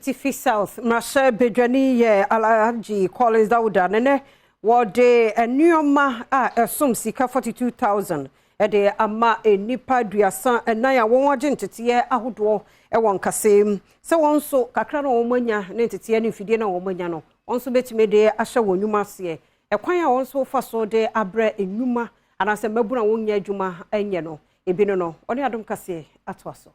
TV South Mrashe Bedwani ye Alhaji Collins Dauda nene wode enuoma esum sika 42,000 ede ama enipa duasa enaya wonwaje ntete ahodo ewo Nkaseim se wonso kakra na womanya ne ntete ne mfidie na womanya no wonso betime de ahye wonwuma se ekwan a wonso fa so de abre enwuma anase mabuna wonya adwuma enye no ebino no one Adom Kasee atwaso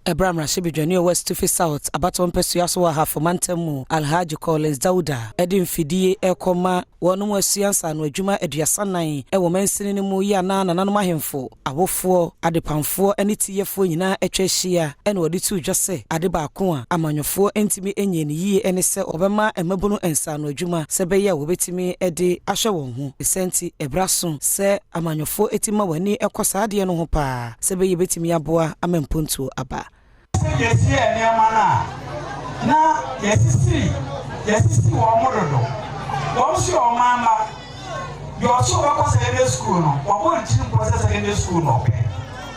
Abraham Rashibidwani West to South abaton pesuaso wa hafomantamu Alhaji Collins Dauda edin fidie ekoma wonu asuansa no adwuma aduasanan ewo mansini mu ya na nanom ahemfo abofo adepamfo ene tiyefo nyina atwahia ene wodi tu dwose ade baako a amanyofo entimi enye ne yie ene se obema emabunu ensa no adwuma se beya wobetimi ede ahwe won ho esenti ebraso se amanyofo etima wani ekosa ade no ho pa se beye betimi aboa amempontu aba yes here near mana na yes wo mododo wo so o mama yo so wa kwa secondary school no wo bo ntin process secondary school no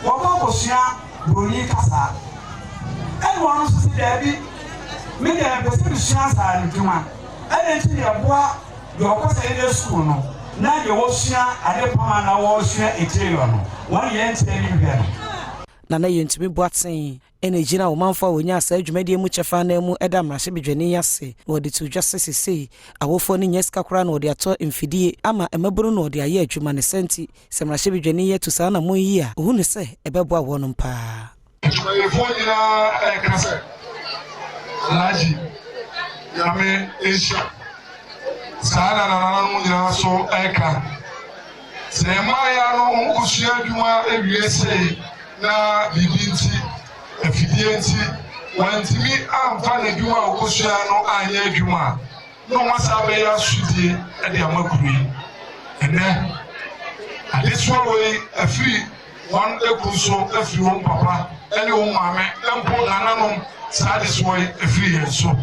wo ko sua broni kasa en wo no so si dabi me dey be se sua sa ntuma en ntin ye boa yo kwa secondary school no na ye wo sua ade pama na wo sua eteyo no won ye ntene ni hwe no na yentimi boaten ene gina wo manfa wonya asa adwumadie mu chefa na mu eda Mrashe Bedwani yase wodi tu dwase sesei awofo ne nyeska kora na wodi ato mfidie ama emaburu na wodi aye adwuma ne senti se Mrashe Bedwani ye to sa na mo yi a ohunu se ebeboa wono mpa efo nyina ekase Alhaji yame esha sana na mu nyina so eka se ma ya no nkusua adwuma ewiese na bibinti efidienti wantimi amfa na dwuma okosua no anya adwuma no wasabe ya sudie e de amakuru ene adeswa we afiri wan ekunso afiri won papa ene won mame empo nananom sadeswa afiri yenso